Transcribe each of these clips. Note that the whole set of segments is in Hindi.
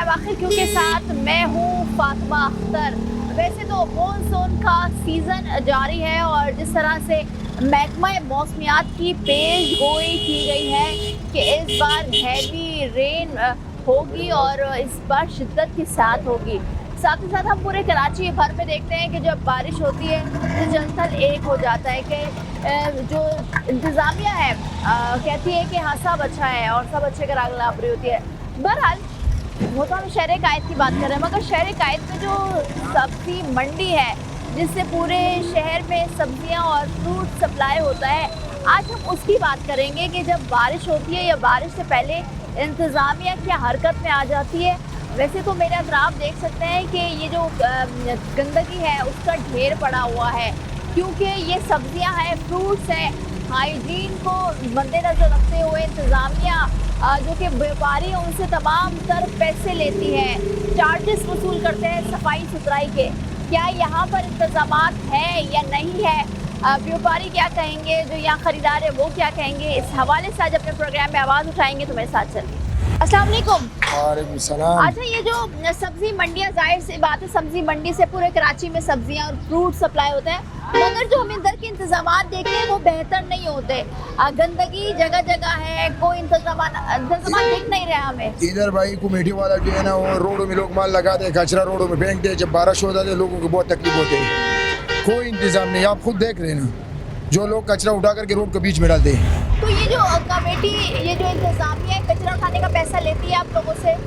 प्रोग्राम आखिर क्यों के साथ मैं हूँ फातिमा अख्तर। वैसे तो मॉनसून का सीज़न जारी है और जिस तरह से महकमा मौसमियात की पेश गोई की गई है कि इस बार हैवी रेन होगी और इस बार शिद्दत के साथ होगी। साथ ही साथ हम पूरे कराची भर में देखते हैं कि जब बारिश होती है तो जलथल एक हो जाता है कि जो इंतज़ामिया है कहती है कि हाँ सब अच्छा है और सब अच्छे का राग लाभ रही होती है। बहरहाल वो तो हम शहर कायद की बात कर रहे हैं, मगर शहर कायद में जो सब्ज़ी मंडी है जिससे पूरे शहर में सब्जियां और फ्रूट सप्लाई होता है, आज हम उसकी बात करेंगे कि जब बारिश होती है या बारिश से पहले इंतज़ामिया क्या हरकत में आ जाती है। वैसे तो मेरे अतराफ देख सकते हैं कि ये जो गंदगी है उसका ढेर पड़ा हुआ है, क्योंकि ये सब्जियां हैं, फ्रूट्स हैं। हाइजीन को मद्देनज़र रखते हुए इंतज़ामिया जो कि व्यापारी हैं उनसे तमाम तर पैसे लेती है, चार्जेस वसूल करते हैं सफाई सुथराई के। क्या यहाँ पर इंतज़ामात है या नहीं है, व्यापारी क्या कहेंगे, जो यहाँ ख़रीदार है वो क्या कहेंगे, इस हवाले से आज अपने प्रोग्राम में आवाज़ उठाएंगे। तो मेरे साथ चलिए। अस्सलाम वालेकुम। वालेकुम सलाम। अच्छा, ये जो सब्जी मंडियाँ, जाहिर सी बात है सब्जी मंडी से पूरे कराची में सब्जियाँ और फ्रूट सप्लाई होते हैं, मगर जो हम इधर के इंतजामात देखते हैं वो बेहतर नहीं होते। गंदगी जगह जगह है, कोई इंतजामात दिख नहीं रहा हमें इधर। भाई कमेटी वाला जो है ना वो रोडों में लोग माल लगाते हैं, कचरा रोडों में फेंकते हैं। जब बारिश हो जाती है लोगों को बहुत तकलीफ होती है, कोई इंतजाम नहीं। आप खुद देख रहे हैं ना, जो लोग कचरा उठा करके रोड के बीच में डालते हैं। तो ये जो कमेटी, ये जो इंतजामिया कचरा उठाने का पैसा लेती है आप लोगों से?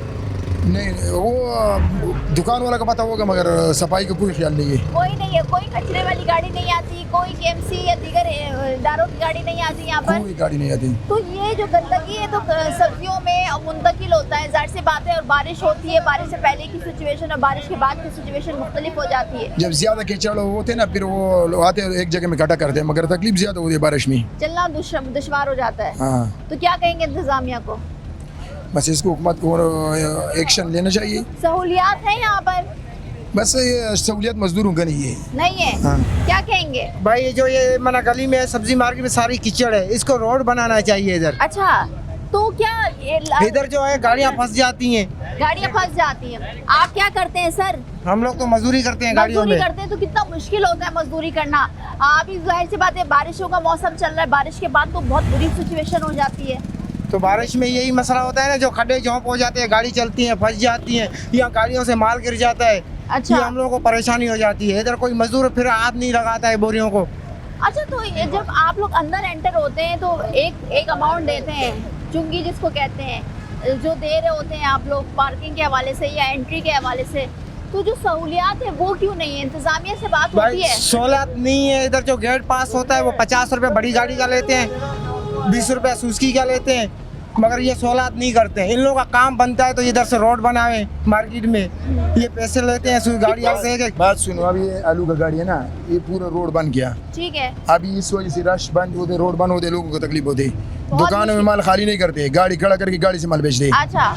नहीं, वो दुकान वाला का पता होगा, मगर सफाई का कोई ख्याल नहीं है। कोई नहीं है, कोई कचरे वाली गाड़ी नहीं आती, कोई केएमसी या दीगर इदारों की गाड़ी नहीं आती यहाँ पर? कोई गाड़ी नहीं आती। तो ये जो गंदगी है तो सब्जियों में मुंतकिल होता है, जाहिर सी बात है। और बारिश होती है, बारिश से पहले की सिचुएशन और बारिश के बाद की सिचुएशन मुख्तलिफ हो जाती है। जब ज्यादा कीचड़ होते ना, फिर वो लोग आते हैं एक जगह में इकट्ठा करते हैं, मगर तकलीफ ज्यादा होती है बारिश में, चलना दुश्वार हो जाता है। हाँ, तो क्या कहेंगे इंतजामिया को? बस इसको हुकूमत को एक्शन लेना चाहिए। सहूलियात है यहाँ पर? बस ये सहूलियत मजदूरों का नहीं है। नहीं है? हाँ। क्या कहेंगे भाई ये जो ये मना गली में सब्जी मार्केट में सारी कीचड़ है, इसको रोड बनाना चाहिए इधर। अच्छा, तो क्या इधर जो है गाड़ियाँ फंस जाती हैं। गाड़ियाँ फंस जाती हैं। आप क्या करते हैं सर? हम लोग तो मजदूरी करते हैं गाड़ियों में। मजदूरी करते हैं तो कितना मुश्किल होता है मजदूरी करना। अभी जाहिर सी बात है बारिशों का मौसम चल रहा है, बारिश के बाद तो बहुत बुरी सिचुएशन हो जाती है। तो बारिश में यही मसला होता है ना, जो खड्डे झोंप हो जाते हैं, गाड़ी चलती है फंस जाती है, या गाड़ियों से माल गिर जाता है। अच्छा, ये हम लोगों को परेशानी हो जाती है। इधर कोई मजदूर फिर हाथ नहीं लगाता है बोरियों को। अच्छा, तो जब आप लोग अंदर एंटर होते हैं तो एक अमाउंट देते हैं, चुंगी जिसको कहते हैं, जो दे रहे होते हैं आप लोग पार्किंग के हवाले से या एंट्री के हवाले से, तो जो सहूलियात है वो क्यों नहीं है? इंतजामिया से बात होती है? सहूलियत नहीं है इधर। जो गेट पास होता है वो 50 रुपये बड़ी गाड़ी का लेते हैं, 20 रुपये सुजुकी का लेते हैं, मगर ये सहूलियत नहीं करते हैं। इन लोगों का काम बनता है तो इधर से रोड बनावे मार्केट में, ये पैसे लेते हैं गाड़ी से। बात सुनो, अभी ये आलू का गाड़ी है ना, ये पूरा रोड बन गया। ठीक है। अभी इस वजह से रश बंद होते, रोड बंद होते, लोगों को तकलीफ होती। दुकानों में माल खाली नहीं करते, गाड़ी खड़ा करके गाड़ी से माल बेचते। अच्छा,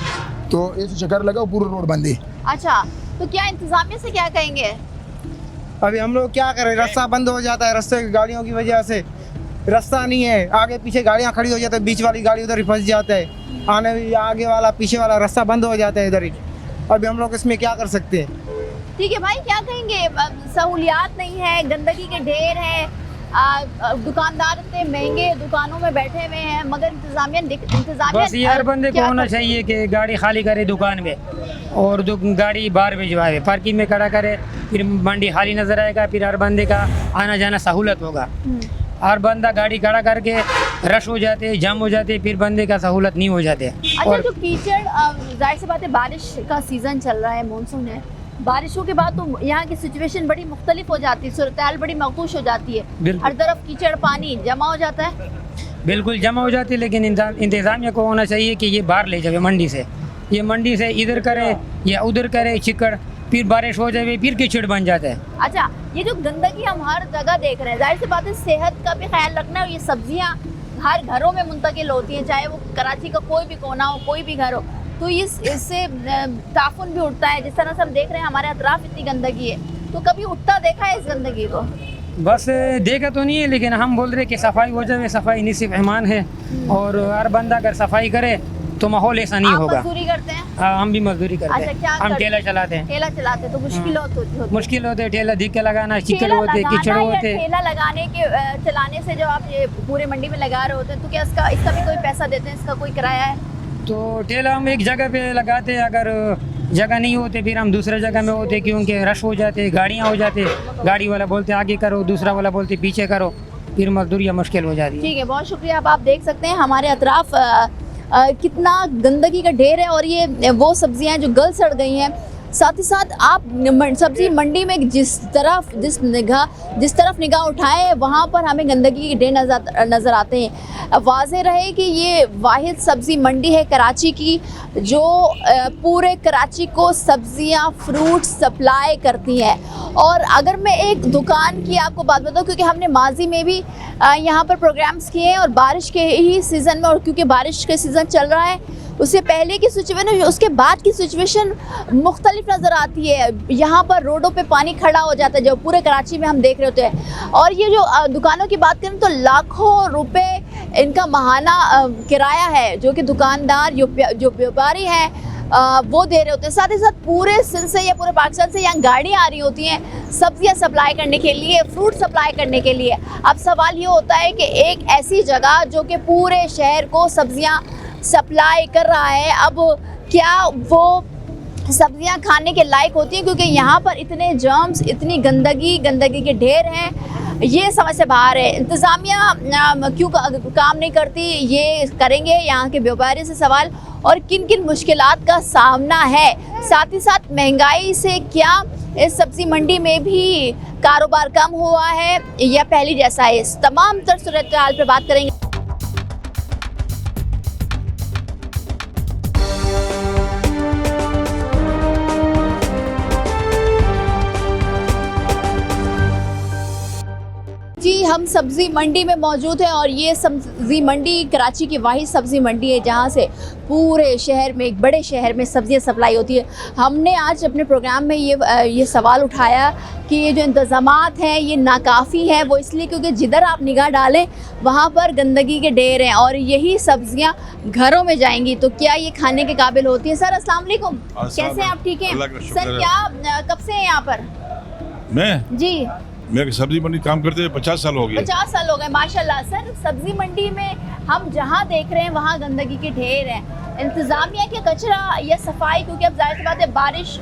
तो ऐसे चक्कर लगाओ, पूरा रोड बंद है। अच्छा, तो क्या इंतजामिया से क्या कहेंगे? अभी हम लोग क्या करें, रास्ता बंद हो जाता है, रास्ते की गाड़ियों की वजह से रास्ता नहीं है, आगे पीछे गाड़ियां खड़ी हो जाती है, बीच वाली गाड़ी उधर ही फंस जाता है, आगे वाला पीछे वाला रास्ता बंद हो जाता है इधर ही। अभी हम लोग इसमें क्या कर सकते हैं? ठीक है भाई, क्या कहेंगे? सहूलियात नहीं है, गंदगी के ढेर है, दुकानदार इतने महंगे दुकानों में बैठे हुए हैं, मगर इंतजामिया बस यार बंदे को होना चाहिए कि गाड़ी खाली करे दुकान में और गाड़ी बाहर भिजवाए, पार्किंग में खड़ा करे, फिर मंडी खाली नजर आएगा, फिर हर बंदे का आना जाना सहूलत होगा। हर बंदा गाड़ी खड़ा करके रश हो जाते हैं, जाम हो जाते हैं, फिर बंदे का सहूलत नहीं हो जाते। अच्छा, और जो कीचड़, जाहिर सी बात है बारिश का सीज़न चल रहा है, मानसून है, बारिशों के बाद तो यहाँ की सिचुएशन बड़ी मुख्तलिफ हो जाती है, सूरत हाल बड़ी मौकूश हो जाती है, हर तरफ कीचड़ पानी जमा हो जाता है। बिल्कुल जमा हो जाती है, लेकिन इंतज़ामिया को होना चाहिए कि ये बाहर ले जाए मंडी से, ये मंडी से इधर करे या उधर करे चिकड़, फिर बारिश हो जाए फिर कीचड़ बन जाता है। अच्छा, ये जो गंदगी हम हर जगह देख रहे हैं, जाहिर सी बात है सेहत का भी ख्याल रखना है। ये सब्जियाँ हर घरों में मुंतकिल होती हैं, चाहे वो कराची का कोई भी कोना हो, कोई भी घर हो, तो इससे ताफुन भी उठता है। जिस तरह से हम देख रहे हैं हमारे अतराफ इतनी गंदगी है, तो कभी उठता देखा है इस गंदगी को? बस देखा तो नहीं है, लेकिन हम बोल रहे कि सफाई हो जाए, सफाई निसिफ ईमान है, और हर बंदा अगर सफाई करे तो माहौल ऐसा नहीं आप होगा। मजदूरी करते हैं? हाँ, हम भी मजदूरी करते अच्छा, हैं, क्या हम करते ठेला हैं? चलाते हैं। ठेला चलाते हैं तो मुश्किल होती मुश्किल होते ठेला धिक्के लगाना, चिकड़ ठेला होते, लगाना कीचड़ या होते। ठेला लगाने के चलाने से जब आप ये पूरे मंडी में लगा रहे होते हैं तो क्या इसका भी कोई पैसा देते हैं, इसका कोई किराया है? तो ठेला हम एक जगह पे लगाते हैं, अगर जगह नहीं होते फिर हम दूसरे जगह में होते, क्योंकि रश हो जाते, गाड़ियाँ हो जाते, गाड़ी वाला बोलते आगे करो, दूसरा वाला बोलते पीछे करो, फिर मजदूरियाँ मुश्किल हो जाती है। ठीक है, बहुत शुक्रिया। अब आप देख सकते हैं हमारे अतराफ कितना गंदगी का ढेर है और ये वो सब्जियां जो गल सड़ गई हैं। साथ ही साथ आप सब्जी मंडी में जिस तरफ निगाह उठाएं वहाँ पर हमें गंदगी के ढेर नज़र आते हैं। वाज़ेह रहे कि ये वाहिद सब्ज़ी मंडी है कराची की जो पूरे कराची को सब्जियां फ्रूट सप्लाई करती है। और अगर मैं एक दुकान की आपको बात बताऊं, क्योंकि हमने माजी में भी यहाँ पर प्रोग्राम्स किए हैं और बारिश के ही सीज़न में, और क्योंकि बारिश का सीज़न चल रहा है उससे पहले की सिचुएशन उसके बाद की सिचुएशन मुख्तलिफ नज़र आती है। यहाँ पर रोडों पे पानी खड़ा हो जाता है जो पूरे कराची में हम देख रहे होते हैं। और ये जो दुकानों की बात करें तो लाखों रुपए इनका माहाना किराया है जो कि दुकानदार जो व्यापारी हैं वो दे रहे होते हैं। साथ ही साथ पूरे सिंध से या पूरे पाकिस्तान से यहाँ गाड़ियाँ आ रही होती हैं सब्जियाँ सप्लाई करने के लिए, फ्रूट सप्लाई करने के लिए। अब सवाल ये होता है कि एक ऐसी जगह जो कि पूरे शहर को सब्जियाँ सप्लाई कर रहा है, अब क्या वो सब्जियां खाने के लायक होती हैं? क्योंकि यहाँ पर इतने जर्म्स, इतनी गंदगी के ढेर हैं, ये समझ से बाहर है। इंतज़ामिया क्यों काम नहीं करती, ये करेंगे यहाँ के व्यापारी से सवाल। और किन किन मुश्किलात का सामना है, साथ ही साथ महंगाई से क्या इस सब्ज़ी मंडी में भी कारोबार कम हुआ है या पहले जैसा है, इस तमाम तर सूरत हाल पर बात करेंगे। जी, हम सब्ज़ी मंडी में मौजूद हैं और ये सब्ज़ी मंडी कराची की वाहिद सब्ज़ी मंडी है जहाँ से पूरे शहर में, एक बड़े शहर में सब्ज़ियाँ सप्लाई होती है। हमने आज अपने प्रोग्राम में ये सवाल उठाया कि ये जो इंतज़ामात हैं ये नाकाफ़ी हैं। वो इसलिए क्योंकि जिधर आप निगाह डालें वहाँ पर गंदगी के ढेर हैं और यही सब्ज़ियाँ घरों में जाएंगी तो क्या ये खाने के काबिल होती हैं? सर अस्सलाम वालेकुम, कैसे हैं आप? ठीक हैं सर। क्या कब से हैं यहाँ पर? मैं जी, मैं सब्जी मंडी काम करते हुए 50 साल हो गए। 50 साल हो गए, माशाल्लाह। सर, सब्जी मंडी में हम जहाँ देख रहे हैं वहाँ गंदगी के ढेर हैं। इंतज़ामिया के कचरा या सफाई, क्योंकि अब जाहिर सी बात है बारिश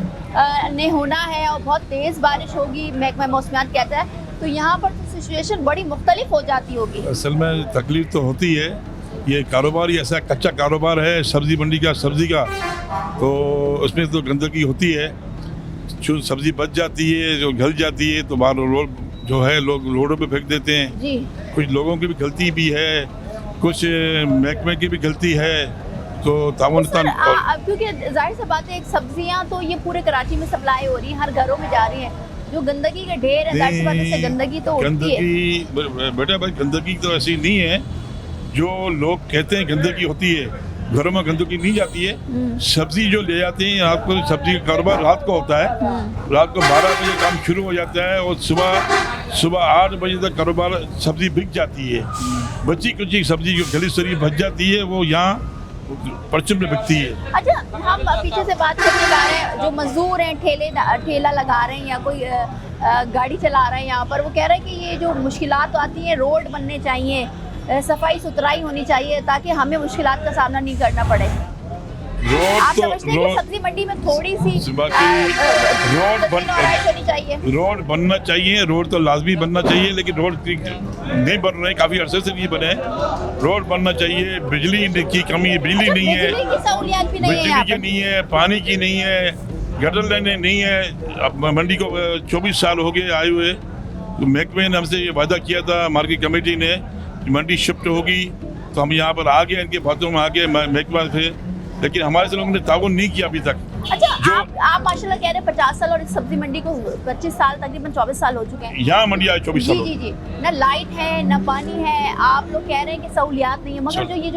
ने होना है और बहुत तेज़ बारिश होगी, महकमा मौसमियात कहता है, तो यहाँ पर तो सिचुएशन बड़ी मुख्तलिफ हो जाती होगी। असल में तकलीफ तो होती है, ये कारोबार ही ऐसा कच्चा कारोबार है सब्जी मंडी का, सब्जी का, तो उसमें तो गंदगी होती है। जो सब्जी बच जाती है, जो गल जाती है तो बाहर रोड जो है लोग रोडों पे फेंक देते हैं जी। कुछ लोगों की भी गलती भी है, कुछ महकमे की भी गलती है, तो तावन क्योंकि जाहिर सी बात है एक सब्जियां तो ये पूरे कराची में सप्लाई हो रही है, हर घरों में जा रही है। जो गंदगी के ढेर है जाहिर सी बात है गंदगी तो होती है। बेटा भाई गंदगी तो ऐसी नहीं है जो लोग कहते हैं गंदगी होती है, घरों में गंदगी नहीं जाती है। सब्जी जो ले जाते हैं रात को, सब्जी का कारोबार रात को होता है, रात को 12 बजे काम शुरू हो जाता है और सुबह 8 बजे तक कारोबार सब्जी बिक जाती है। बची कुछ सब्जी जो गली सरी बच जाती है वो यहाँ परचम में बिकती है। अच्छा, हम पीछे से बात करने जा रहे हैं, जो मजदूर हैं ठेला लगा रहे हैं या कोई गाड़ी चला रहे हैं यहाँ पर, वो कह रहे हैं कि ये जो मुश्किलात आती हैं, रोड बनने चाहिए, सफाई सुथराई होनी चाहिए ताकि हमें मुश्किलात का सामना नहीं करना पड़े। आप समझते हैं कि सब्जी मंडी में थोड़ी सी रोड बनना चाहिए, रोड तो लाजमी बनना चाहिए, लेकिन रोड नहीं बन रहे, काफ़ी अरसे से नहीं बने। रोड बनना चाहिए, बिजली की कमी है, बिजली नहीं है, बिजली की नहीं है, पानी की नहीं है, गटर लाइनें नहीं है। अब मंडी को 24 साल हो गए आए हुए, तो महकमे ने हमसे ये वादा किया था, मार्केट कमेटी ने, मंडी शिफ्ट होगी तो हम यहाँ पर आ गए, इनके बातों में आ गए महकमा से, लेकिन हमारे से लोगों ने ताउन नहीं किया अभी तक। अच्छा, आप माशाल्लाह कह रहे हैं 50 साल और इस सब्जी मंडी को 25 साल, तकरीबन 24 साल हो चुके हैं। यहाँ मंडी आए 24 साल। जी जी, ना लाइट है ना पानी है, आप लोग कह रहे हैं कि सहूलियात नहीं है, मगर जो ये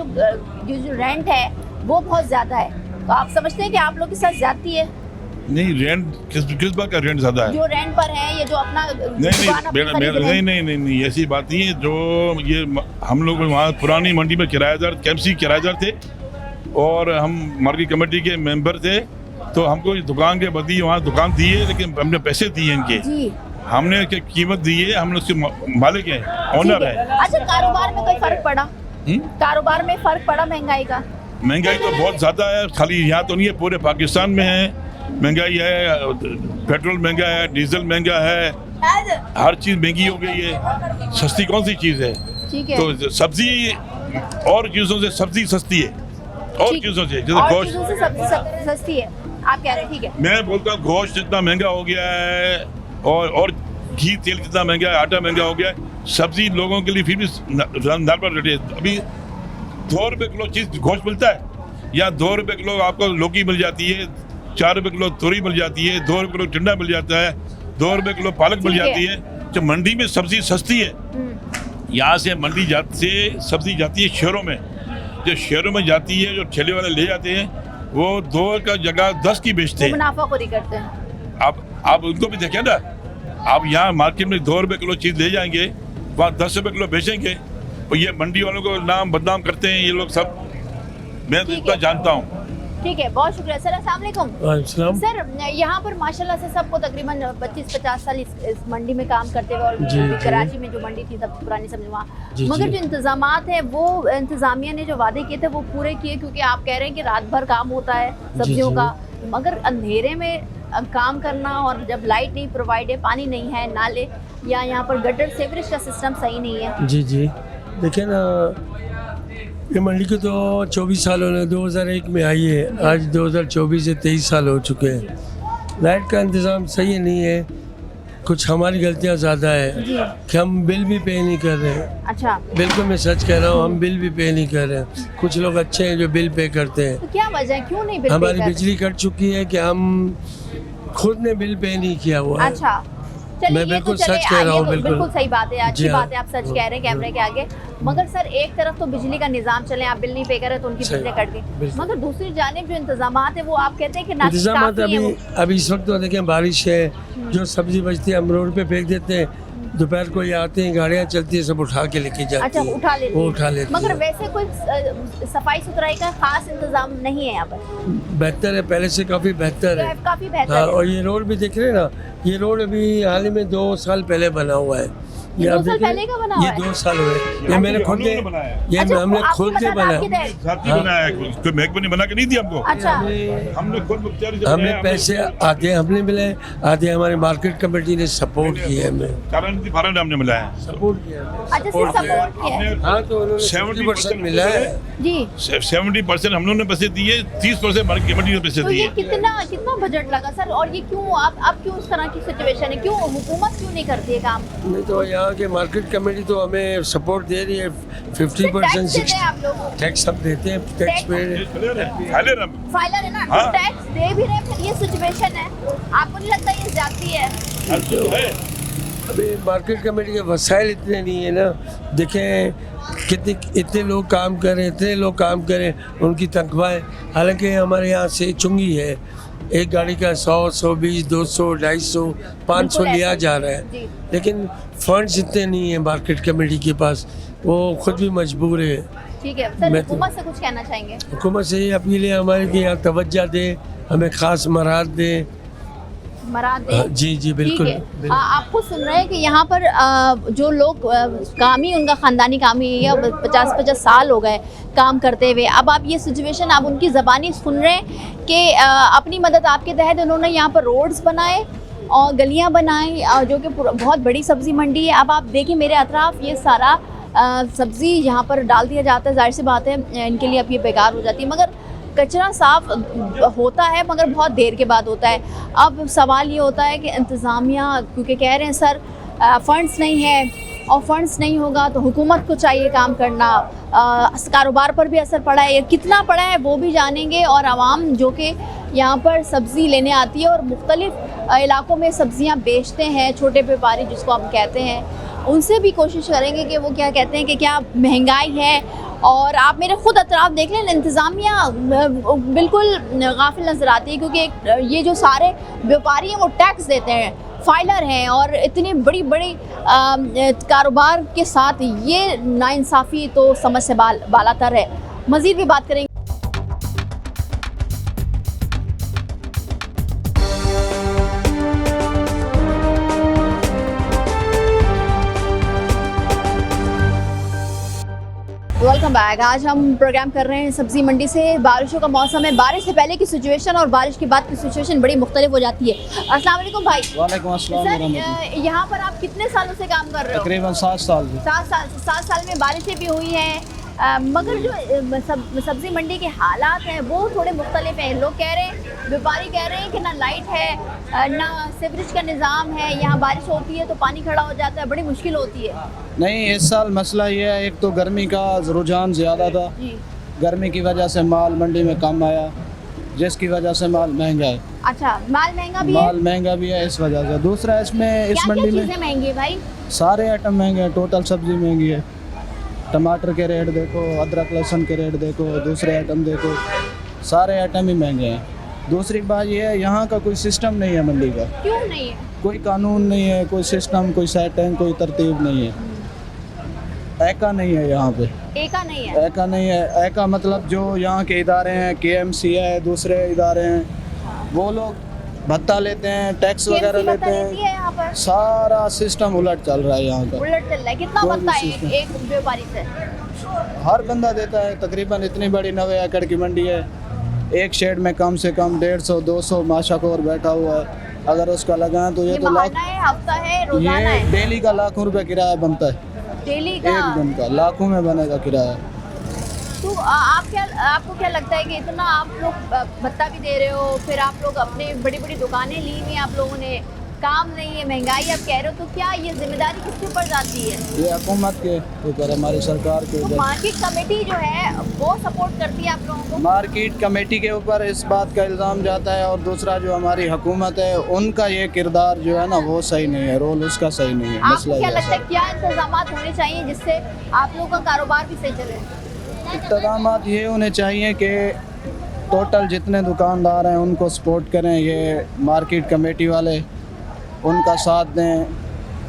जो रेंट है वो बहुत ज़्यादा है, तो आप समझते हैं कि आप लोग के साथ ज्यादती है? नहीं, रेंट किस बात का रेंट ज्यादा है? जो रेंट पर है, ये जो अपना नहीं, ऐसी बात नहीं है। जो ये हम लोग वहाँ पुरानी मंडी में किराएदार, कैंपसी किराएदार थे, और हम मार्केट कमेटी के मेंबर थे, तो हमको इस दुकान के बदली वहाँ दुकान दी है, लेकिन हमने पैसे दिए इनके, जी हमने कीमत दी है, हमने उसके मालिक हैं, ओनर है। अच्छा, कारोबार में कोई फर्क पड़ा? कारोबार में फर्क पड़ा महंगाई का? महंगाई तो बहुत ज़्यादा है, खाली यहाँ तो नहीं है, पूरे पाकिस्तान में है महंगाई है। पेट्रोल महंगा है, डीजल महंगा है, हर चीज़ महंगी हो गई है। सस्ती कौन सी चीज़ है? ठीक है। तो सब्जी और चीज़ों से सब्जी सस्ती है, और चीज़ों से जैसे और गोश्त चीज़ों से सब्जी सस्ती है, आप कह रहे हैं? ठीक है। मैं बोलता हूँ गोश्त जितना महंगा हो गया है, और घी तेल जितना महंगा है, आटा महंगा हो गया है, सब्जी लोगों के लिए फिर भी नॉर्मल रेट है। अभी 2 रुपये किलो चीज़ गोश्त मिलता है, या 2 रुपये किलो आपको लौकी मिल जाती है, 4 रुपये किलो तोरी मिल जाती है, 2 रुपये किलो टिंडा मिल जाता है, 2 रुपये किलो पालक मिल जाती है। जो मंडी में सब्जी सस्ती है, यहाँ से मंडी से सब्जी जाती है शहरों में, जो शहरों में जाती है, जो ठेले वाले ले जाते हैं, वो 2 का जगह 10 की बेचते हैं, मुनाफाखोरी करते हैं। आप उनको भी देखें ना, आप यहाँ मार्केट में 2 रुपये किलो चीज़ ले जाएंगे, वहाँ 10 रुपये किलो बेचेंगे, और ये मंडी वालों को नाम बदनाम करते हैं ये लोग सब, मैं तो इतना जानता हूँ। ठीक है, बहुत शुक्रिया सर। अस्सलाम वालेकुम सर। यहाँ पर माशाल्लाह से सबको तकरीबन 25-50 साल इस मंडी में काम करते हुए, और कराची में जो मंडी थी सब पुरानी समझ वहाँ, मगर जो इंतजामात है वो इंतजामिया ने जो वादे किए थे वो पूरे किए, क्योंकि आप कह रहे हैं कि रात भर काम होता है सब्जियों का, मगर अंधेरे में काम करना, और जब लाइट नहीं प्रोवाइड है, पानी नहीं है, नाले या यहाँ पर गटर सीवरेज का सिस्टम सही नहीं है। जी देखिए ना, ये मंडी को तो 24 साल होने, 2001 में आई है, आज 2024 से 23 साल हो चुके हैं। लाइट का इंतज़ाम सही नहीं है, कुछ हमारी गलतियां ज़्यादा है कि हम बिल भी पे नहीं कर रहे हैं। अच्छा, बिल्कुल मैं सच कह रहा हूँ, हम बिल भी पे नहीं कर रहे हैं। कुछ लोग अच्छे हैं जो बिल पे करते हैं। तो क्या वजह है, क्यों नहीं बिल पे हमारी कर? बिजली कट चुकी है कि हम खुद ने बिल पे नहीं किया हुआ है। अच्छा, चलिए, मैं ये तो बिल्कुल चलिए, सच कह रहा हूँ, ये तो बिल्कुल सही बात है, अच्छी जी हाँ। बात है, आप सच कह रहे हैं कैमरे के आगे। मगर सर, एक तरफ तो बिजली का निजाम चले, आप बिल नहीं पे कर रहे तो उनकी सही, बिजली कट गई, बिल्कुल। मगर दूसरी जानिब जो इंतजामात है वो आप कहते हैं कि ना इंतजाम काफी है वो। अभी इस वक्त तो देखें बारिश है, जो सब्जी बचती है हम रोड पे फेंक देते हैं, दोपहर को ये आते हैं, गाड़ियाँ चलती है, सब उठा के लेके जाती अच्छा, है, उठा लेते वो हैं। उठा लेते मगर हैं। वैसे कोई सफाई सुथराई का खास इंतजाम नहीं है यहाँ पर? बेहतर है, पहले से काफ़ी बेहतर है। काफी बेहतर हाँ, है। और ये रोड भी देख रहे हैं ना, ये रोड अभी हाल ही में 2 साल पहले बना हुआ है। ये आप 2 साल देखिए, पहले का बना हुआ ये है? 2 साल हुए, ये मैंने खुद हम लोगों ने बनाया है। ये अच्छा, हमने आपकी खुद के मदद आपकी बनाया। दे- साथी बनाया है, कोई महकमा ने बना के नहीं दिया हमको, अच्छा, हमने खुद मुख्तियारी से हमें बनाया, पैसे आधे हमने मिले, आधे हमारी मार्केट कमेटी ने सपोर्ट किया हमें, कारण हमने मिला है। सपोर्ट किया अच्छा, सिर्फ सपोर्ट किया है। हाँ, तो उन्होंने 70% 70% मिला है। जी, 70% हम लोगों ने पैसे दिए, 30% मार्केट कमेटी ने पैसे तो ये दिए। कितना बजट लगा सर, और ये क्यों आप क्यों इस तरह की सिचुएशन है, क्यों हुकूमत क्यों नहीं करती है काम? नहीं तो यहाँ के मार्केट कमेटी तो हमें सपोर्ट दे रही है, 50% टैक्स देते हैं आप लोग, टैक्स सब देते हैं, टैक्स पे फाइलर है ना, हाँ। टैक्स दे भी रहे हैं, फिर ये सिचुएशन है, आपको नहीं लगता ये ज्यादती है? अभी मार्केट कमेटी के वसाइल इतने नहीं है ना, देखें इतने लोग काम करें, इतने लोग काम करें, उनकी तनख्वाहें, हालांकि हमारे यहाँ से चुंगी है, एक गाड़ी का 100, 120, 200, 250, 500 लिया जा रहा है, जी। लेकिन फंड्स इतने नहीं है मार्केट कमेटी के पास, वो खुद भी मजबूर है। ठीक है सर, मैं तो- हुकूमत से कुछ कहना चाहेंगे? हुकूमत से ये अपील है हमारे कि यहाँ तवज्जो दे, हमें ख़ास मराद दे। मराद दे। हाँ, जी बिल्कुल, ठीक है। आपको सुन रहे हैं कि यहाँ पर जो लोग कामी, उनका ख़ानदानी कामी है, 50-50 साल हो गए काम करते हुए। अब आप ये सिचुएशन आप उनकी ज़बानी सुन रहे हैं कि अपनी मदद आपके तहत उन्होंने यहाँ पर रोड्स बनाए और गलियाँ बनाई, जो कि बहुत बड़ी सब्ज़ी मंडी है। अब आप देखिए मेरे अतराफ़ ये सारा सब्ज़ी यहाँ पर डाल दिया जाता है, जाहिर सी बात है इनके लिए अब ये बेकार हो जाती है, मगर कचरा साफ होता है मगर बहुत देर के बाद होता है। अब सवाल ये होता है कि इंतज़ामिया, क्योंकि कह रहे हैं सर फ़ंड्स नहीं है, और फंड्स नहीं होगा तो हुकूमत को चाहिए काम करना, कारोबार पर भी असर पड़ा है, कितना पड़ा है वो भी जानेंगे। और आवाम जो कि यहाँ पर सब्ज़ी लेने आती है और मुख्तलिफ़ इलाकों में सब्ज़ियाँ बेचते हैं, छोटे व्यापारी जिसको हम कहते हैं, उनसे भी कोशिश करेंगे कि वो क्या कहते हैं कि क्या महंगाई है। और आप मेरे ख़ुद अतराफ़ देख लें, इंतज़ामिया बिल्कुल गाफिल नज़र आती है, क्योंकि ये जो सारे व्यापारी हैं वो टैक्स देते हैं, फाइलर हैं, और इतनी बड़ी बड़ी कारोबार के साथ ये नाइंसाफ़ी तो समझ से बालातर है। मज़ीद भी बात करेंगे। Welcome back. आज हम प्रोग्राम कर रहे हैं सब्जी मंडी से। बारिशों का मौसम है, बारिश से पहले की सिचुएशन और बारिश के बाद की सिचुएशन बड़ी मुख्तलिफ हो जाती है। अस्सलाम वालेकुम भाई। वालेकुम अस्सलाम सर, वरहमतुल्लाह। यहाँ पर आप कितने सालों से काम कर रहे हो? तकरीबन 7 साल से। 7 साल में बारिशें भी हुई हैं, मगर जो सब्जी मंडी के हालात हैं वो थोड़े मुख्तलिफ हैं। लोग कह रहे हैं, व्यापारी कह रहे हैं कि ना लाइट है ना सीवरेज का निज़ाम है, यहाँ बारिश होती है तो पानी खड़ा हो जाता है, बड़ी मुश्किल होती है। नहीं, इस साल मसला ये है, एक तो गर्मी का रुझान ज़्यादा था। जी, गर्मी की वजह से माल मंडी में कम आया, जिसकी वजह से माल महंगा है। अच्छा, माल महंगा भी है? माल महंगा भी है इस वजह से। दूसरा इसमें इस क्या मंडी में चीज़ें महंगी है भाई? सारे आइटम महंगे हैं। टोटल सब्जी महंगी है। टमाटर के रेट देखो, अदरक लहसुन के रेट देखो, दूसरे आइटम देखो, सारे आइटम ही महंगे हैं। दूसरी बात ये है, यहाँ का कोई सिस्टम नहीं है मंडी का। क्यों नहीं है? कोई कानून नहीं है, कोई सिस्टम, कोई सेटिंग, कोई तरतीब नहीं है। एका नहीं है यहाँ पे। एका नहीं है? एका नहीं है। एका मतलब जो यहाँ के इदारे हैं, KMC है, दूसरे इदारे हैं, वो लोग भत्ता लेते हैं, टैक्स वगैरह KMC लेते भत्ता लेती है हैं। यहाँ पर? सारा सिस्टम उलट चल रहा है यहाँ का। उलट चल रहा है। कितना कोई भी भत्ता है system। एक व्यापारी से? हर बंदा देता है। तकरीबन इतनी बड़ी 90 एकड़ की मंडी है, एक शेड में कम से कम 150-200 माशाकोर बैठा हुआ है। अगर उसका लगाएं तो ये तो लाख, महाना है, हफ्ता है, रोजाना ये है? डेली का लाखों रुपए किराया बनता है। डेली का? एक दिन का लाखों में बनेगा किराया। तो आपको क्या लगता है कि इतना आप लोग भत्ता भी दे रहे हो, फिर आप लोग अपने बड़ी बड़ी दुकानें ली हुई आप लोगों ने, काम नहीं है, महंगाई आप कह रहे हो, तो क्या ये जिम्मेदारी किसके ऊपर जाती है? ये हुकूमत के ऊपर, हमारी सरकार के तो ऊपर। मार्केट कमेटी जो है वो सपोर्ट करती है आप लोगों को? मार्केट कमेटी के ऊपर इस बात का इल्ज़ाम जाता है, और दूसरा जो हमारी हुकूमत है उनका ये किरदार जो है ना वो सही नहीं है, रोल उसका सही नहीं है। आपको मसला क्या ये लगता है क्या इंतजाम होने चाहिए जिससे आप लोगों का कारोबार भी सही चले? इक़्तिदाम ये होने चाहिए कि टोटल जितने दुकानदार हैं उनको सपोर्ट करें, ये मार्केट कमेटी वाले उनका साथ दें।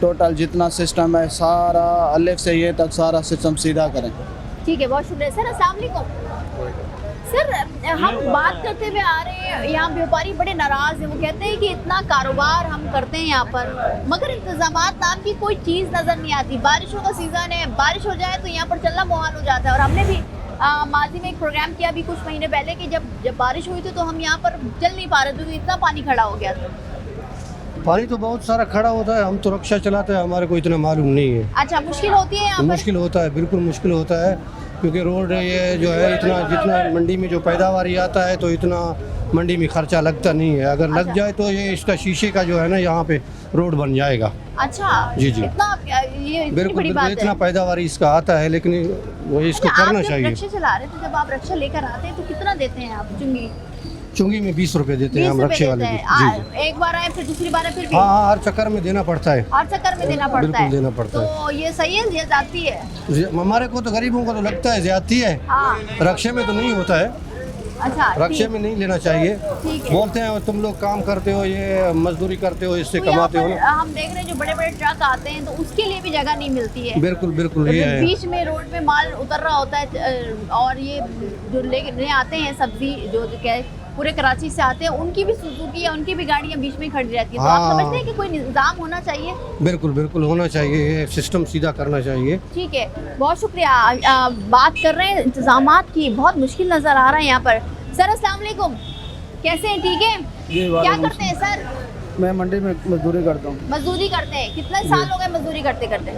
टोटल जितना सिस्टम है सारा अलिफ से ये तक सारा सिस्टम सीधा करें। ठीक है, बहुत शुक्रिया सर। अस्सलाम वालेकुम सर। हम बात करते हुए आ रहे हैं, यहाँ व्यापारी बड़े नाराज़ हैं। वो कहते हैं कि इतना कारोबार हम करते हैं यहाँ पर, मगर इंतजामात नाम की कोई चीज़ नज़र नहीं आती। बारिशों का सीज़न है, बारिश हो जाए तो यहाँ पर चलना मुहाल हो जाता है। और हमने भी माजी में एक प्रोग्राम किया अभी कुछ महीने पहले कि जब बारिश हुई थी तो हम यहाँ पर चल नहीं पा रहे थे क्योंकि इतना पानी खड़ा हो गया था। पानी तो बहुत सारा खड़ा होता है, हम तो रिक्शा चलाते हैं, हमारे को इतना मालूम नहीं है। अच्छा, मुश्किल होती है यहाँ पर? मुश्किल होता है, बिल्कुल मुश्किल होता है, क्योंकि रोड ये जो है इतना जितना मंडी में जो पैदावारी आता है तो इतना मंडी में खर्चा लगता नहीं है। अगर लग जाए तो ये इसका शीशे का जो है ना यहाँ पे रोड बन जाएगा। अच्छा जी जी, इतना ये इतनी बिल्कुल बड़ी बिल्कुल, बात इतना है। पैदावारी इसका आता है, लेकिन वो इसको अच्छा, करना आप जब चाहिए। रिक्शा चला रहे थे, जब आप रिक्शा लेकर आते हैं तो कितना देते हैं आप चुंगी? चुंगी में 20 रुपए देते हैं 20 हम रुपए रिक्शे वाले देते भी। हैं। जी जी, एक बार आए फिर दूसरी बार आए फिर भी? हाँ हाँ, हर चक्कर में देना पड़ता है। हर चक्कर में देना पड़ता है? बिल्कुल देना पड़ता है। तो ये सही है, ये जाती है? हमारे को तो गरीबों को तो लगता है ज्यादती है, हाँ। रक्शे में तो नहीं होता है। अच्छा, रक्शे में नहीं लेना चाहिए। ठीक है। बोलते हैं तुम लोग काम करते हो, ये मजदूरी करते हो, इससे तो यहाँ कमाते हो पर ना। हम देख रहे हैं जो बड़े बड़े ट्रक आते हैं तो उसके लिए भी जगह नहीं मिलती है। बिल्कुल बिल्कुल, तो ये है। बीच में रोड पे माल उतर रहा होता है और ये जो लेने आते हैं सब्जी जो क्या पूरे कराची से आते हैं, उनकी भी सुजुकी या उनकी भी गाड़ियाँ बीच में खड़ी रहती है। तो आप हाँ। समझते हैं कि कोई निज़ाम होना चाहिए? बिल्कुल बिल्कुल होना चाहिए, ये सिस्टम सीधा करना चाहिए। ठीक है, बहुत शुक्रिया। बात कर रहे हैं इंतजामात की, बहुत मुश्किल नज़र आ रहा है यहाँ पर। सर अस्सलाम वालेकुम, कैसे हैं? ठीक है, क्या करते हैं सर? मैं मंडी में मजदूरी करता हूँ। मजदूरी करते हैं? कितने साल हो गए मजदूरी करते करते?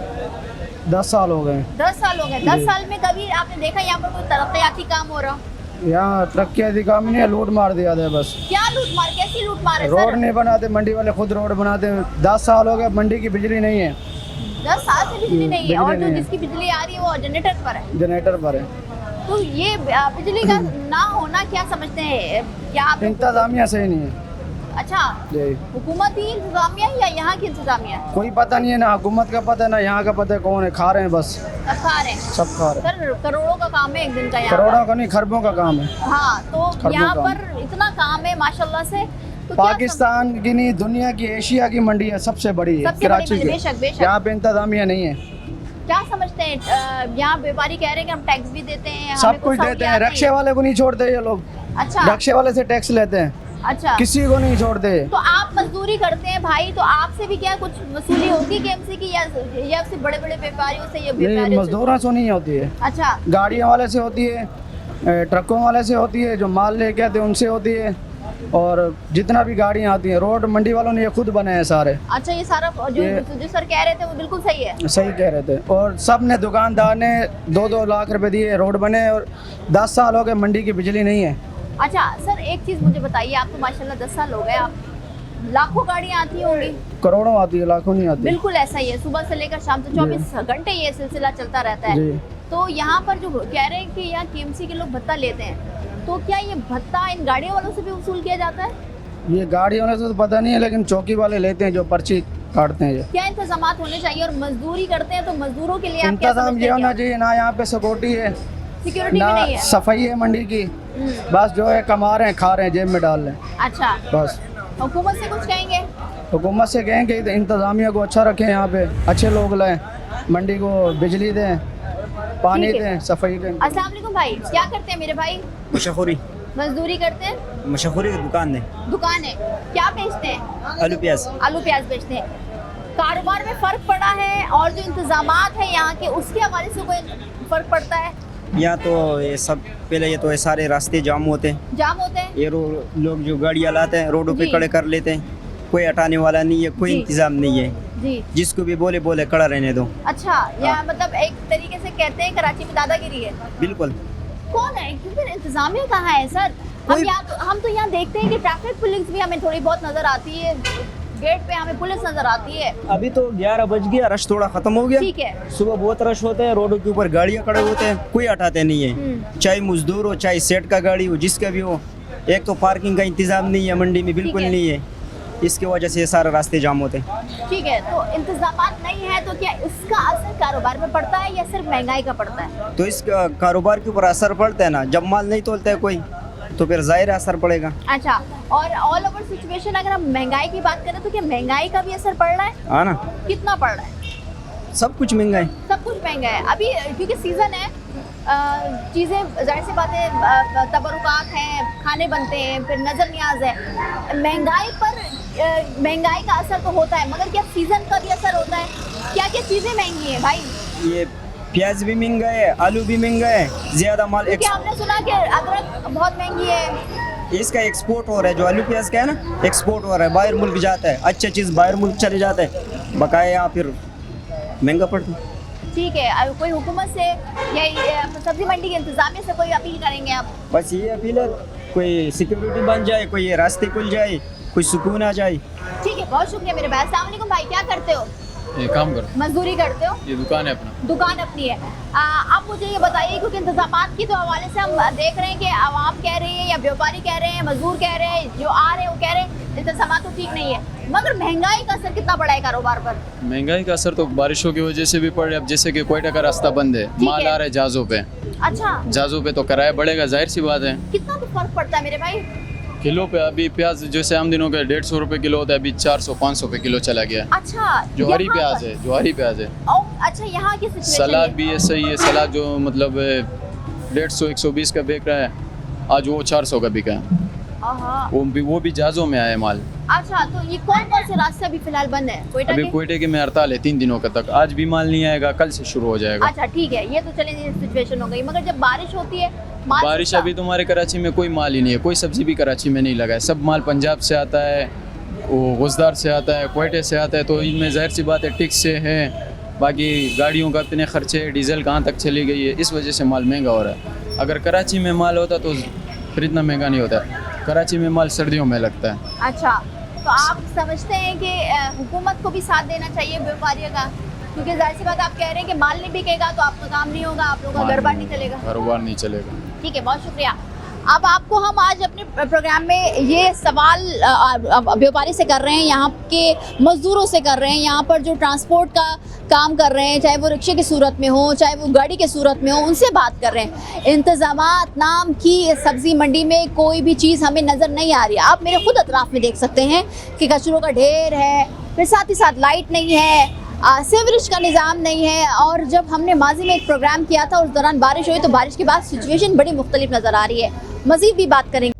10 साल हो गए। 10 साल हो गए। 10 साल में कभी आपने देखा यहाँ पर कोई तरक्याती काम हो रहा? यहाँ तरक्की आदि काम नहीं है, लूट मार दिया है बस। क्या लूट मार, कैसी लूट मार है रोड सर? नहीं बनाते, मंडी वाले खुद रोड बनाते हैं। 10 साल हो गए, मंडी की बिजली नहीं है, 10 साल से बिजली नहीं है, और बिजली जो नहीं है। जिसकी बिजली आ रही है वो जनरेटर पर है। जनरेटर पर है। तो ये बिजली का ना होना क्या समझते हैं? क्या आप इंतजामिया सही नहीं है। अच्छा, जी, हुकूमती इंतजामिया या यहाँ की इंतजामिया? कोई पता नहीं है, ना हुकूमत का पता है ना यहाँ का पता है, कौन है, खा रहे हैं बस, सब खा रहे हैं। सब खा रहे हैं। सर करोड़ों का काम है एक दिन का यहाँ करोड़ों का नहीं, खरबों का काम है। पर। हाँ, तो खरबों यहाँ का। पर इतना काम है माशाल्लाह से। तो क्या पाकिस्तान की नहीं, दुनिया की, एशिया की मंडी है, सबसे बड़ी है सबसे बड़ी कराची मंडी, की। बेशक बेशक। यहाँ पे इंतजामिया नहीं है। क्या समझते हैं? यहाँ व्यापारी कह रहे हैं कि हम टैक्स भी देते हैं, हमें सब कुछ कुछ देते हैं, सहूलियात रक्शे वाले को नहीं छोड़ते ये लोग। नहीं। अच्छा रक्शे वाले से टैक्स लेते हैं, अच्छा, किसी को नहीं छोड़ते। तो आप मजदूरी मजदूरी करते हैं भाई, तो आपसे भी क्या कुछ वसूली होगी केएमसी की, या सिर्फ बड़े बड़े व्यापारियों से या नहीं, व्यापारियों से? मजदूरों से नहीं होती है, अच्छा गाड़ियों वाले से होती है, ट्रकों वाले से होती है, जो माल लेके आते हैं उनसे होती है, और जितना भी गाड़ियाँ आती हैं। रोड मंडी वालों ने ये खुद बनाए हैं सारे। अच्छा, ये सारा जो सर कह रहे थे वो बिल्कुल सही है। सही कह रहे थे, और सब ने दुकानदार ने 2-2 लाख रुपए दिए, रोड बने, और 10 साल हो गए मंडी की बिजली नहीं है। अच्छा सर, एक चीज़ मुझे बताइए, आप तो माशाल्लाह 10 साल हो गए, आप लाखों गाड़ियाँ आती होंगी? करोड़ों आती है, लाखों नहीं आती। बिल्कुल ऐसा ही है, सुबह से लेकर शाम तक 24 घंटे ये सिलसिला चलता रहता है। जी। तो यहाँ पर जो कह रहे हैं कि यहाँ केएमसी के लोग भत्ता लेते हैं, तो क्या ये भत्ता इन गाड़ियों वालों से भी वसूल किया जाता है? ये गाड़ी होने से तो पता नहीं है, लेकिन चौकी वाले लेते हैं, जो पर्ची काटते हैं। ये क्या इंतजाम होने चाहिए? और मजदूरी करते हैं तो मजदूरों के लिए आप क्या इंतजाम समझते ये हैं? होना चाहिए, ना यहाँ पे सिक्योरिटी है, सिक्योरिटी भी ना नहीं है। सफाई है मंडी की, बस जो है कमा रहे हैं, खा रहे हैं, जेब में डाल रहे हैं, अच्छा, बस। हुकूमत से कुछ कहेंगे? हुकूमत से कहें कि इंतज़ामिया को अच्छा रखें, यहाँ पे अच्छे लोग लाएं, मंडी को बिजली दें, पानी ठीक है। दें, सफाई दें। अस्सलाम वालेकुम भाई, क्या करते हैं मेरे भाई? मशहूरी मजदूरी करते हैं? मशहूरी की दुकान है, दुकान है, क्या बेचते हैं? आलू प्याज। आलू प्याज बेचते हैं। कारोबार में फ़र्क पड़ा है, और जो इंतजामात है यहाँ के, उसके हवाले से कोई फ़र्क पड़ता है? यहाँ तो ये सब पहले ये तो ये सारे रास्ते जाम होते हैं, जाम होते हैं? ये लोग जो गाड़ियाँ लाते हैं रोडों पे जी। खड़े कर लेते हैं, कोई हटाने वाला नहीं है, कोई जी। इंतजाम नहीं है, जी। जिसको भी बोले बोले खड़ा रहने दो। अच्छा, या मतलब एक तरीके से कहते हैं कराची में दादागिरी है। बिल्कुल। कौन है, क्योंकि इंतजामिया कहाँ है सर? हम तो यहाँ देखते हैं कि ट्रैफिक पुलिस भी हमें थोड़ी बहुत नजर आती है, गेट पे हमें पुलिस नजर आती है। अभी तो 11 बज गया, रश थोड़ा खत्म हो गया। ठीक है। सुबह बहुत रश होता है, रोडों के ऊपर गाड़ियाँ खड़े होते हैं, कोई हटाते नहीं है, चाहे मजदूर हो, चाहे सेठ का गाड़ी हो, जिसका भी हो। एक तो पार्किंग का इंतजाम नहीं है मंडी में, बिल्कुल ठीक है। नहीं है, इसकी वजह से ये सारे रास्ते जाम होते हैं। ठीक है, तो इंतजामात नहीं है तो क्या इसका असर कारोबार में पड़ता है या सिर्फ महंगाई का पड़ता है? तो इस कारोबार के ऊपर असर पड़ता है ना, जब माल नहीं तोलता है कोई तो फिर जाहिर असर पड़ेगा। अच्छा, और ऑल ओवर सिचुएशन अगर हम महंगाई की बात करें तो क्या महंगाई का भी असर पड़ रहा है? हाँ ना, कितना पड़ रहा है? सब कुछ महंगा है। सब कुछ महंगा है अभी, क्योंकि सीज़न है, चीज़ें जाहिर सी बात है, तबरुकात हैं, खाने बनते हैं, फिर नज़र न्याज है। महंगाई पर महंगाई का असर तो होता है, मगर क्या सीज़न का भी असर होता है? क्या क्या चीज़ें महंगी हैं भाई? ये प्याज भी महंगा है, आलू भी महंगा है, ज़्यादा माल क्या हमने सुना कि अदरक बहुत महंगी है? इसका एक्सपोर्ट हो रहा है, जो आलू प्याज का है ना, एक्सपोर्ट हो रहा है, बाहर मुल्क जाता है, अच्छा चीज़ बाहर मुल्क चले जाता है, बकाया यहाँ फिर महंगा पड़ता है। ठीक है, अब कोई हुकूमत से या सब्जी मंडी के इंतजामिया से कोई अपील करेंगे आप? बस ये अपील है, कोई सिक्योरिटी बन जाए, कोई रास्ते खुल जाए, कोई सुकून आ जाए। ठीक है, बहुत शुक्रिया मेरे भाई। अस्सलाम वालेकुम भाई, क्या करते हो? ये काम कर, मजदूरी करते हो? ये दुकान है अपना। दुकान अपनी है। अब मुझे ये बताइए, क्योंकि इंतजामात की तो हवाले से हम देख रहे हैं कि आवाम कह रही है या व्यापारी कह रहे हैं, मजदूर कह रहे हैं, जो आ रहे हैं वो कह रहे हैं इंतजामात तो ठीक नहीं है, मगर महंगाई का असर कितना पड़ा है कारोबार पर? महंगाई का असर तो बारिशों की वजह से भी पड़ रहा है। अब जैसे कि कोयटा का रास्ता बंद है, माल आ रहा है जहाज़ों पे, अच्छा, जहाज़ों पे तो किराया बढ़ेगा, जाहिर सी बात है। कितना तो फर्क पड़ता है मेरे भाई? किलो पे अभी प्याज जैसे आम दिनों के 150 रुपये किलो होता है, अभी 400-500 रुपये किलो चला गया है। अच्छा, जो हरी यहाँ प्याज पर? है, जो हरी प्याज है। अच्छा, यहाँ की सिचुएशन सलाद भी ऐसा ही है, सलाद जो मतलब 150-120 का बिक रहा है, आज वो 400 का बिका है, वो भी जहाज़ों में आया माल। अच्छा, तो ये कौन कौन से रास्ते अभी फिलहाल बंद है? कोयटा अभी के? कोयटे के में हड़ताल है 3 दिनों का तक, आज भी माल नहीं आएगा, कल से शुरू हो जाएगा। अच्छा ठीक है, ये तो चलिए सिचुएशन हो गई, मगर जब बारिश होती है, माल बारिश सस्ता- अभी तुम्हारे कराची में कोई माल ही नहीं है, कोई सब्जी भी कराची में नहीं लगा है, सब माल पंजाब से आता है, वो गुजदार से आता है, कोयटे से आता है, तो इनमें जाहिर सी बात है टैक्स से है, बाकी गाड़ियों का इतने खर्चे, डीजल कहाँ तक चली गई है, इस वजह से माल महंगा हो रहा है। अगर कराची में माल होता तो फिर इतना महंगा नहीं होता। कराची में माल सर्दियों में लगता है। अच्छा, तो आप समझते हैं कि हुकूमत को भी साथ देना चाहिए व्यापारियों का, क्योंकि जाहिर सी बात आप कह रहे हैं कि माल नहीं बिकेगा तो आपका काम नहीं होगा, आप लोगों का घर बार नहीं चलेगा। कारोबार नहीं चलेगा। ठीक है, बहुत शुक्रिया। अब आपको हम आज अपने प्रोग्राम में ये सवाल व्यापारी से कर रहे हैं, यहाँ के मज़दूरों से कर रहे हैं, यहाँ पर जो ट्रांसपोर्ट का काम कर रहे हैं, चाहे वो रिक्शे की सूरत में हो, चाहे वो गाड़ी की सूरत में हो, उनसे बात कर रहे हैं। इंतज़ामात नाम की सब्ज़ी मंडी में कोई भी चीज़ हमें नज़र नहीं आ रही। आप मेरे खुद अतराफ़ में देख सकते हैं कि कचरों का ढेर है, फिर साथ ही साथ लाइट नहीं है, सीवरेज का निज़ाम नहीं है। और जब हमने माजी में एक प्रोग्राम किया था उस दौरान बारिश हुई, तो बारिश के बाद सिचुएशन बड़ी मुख्तलिफ नज़र आ रही है। मज़ीद भी बात करेंगे।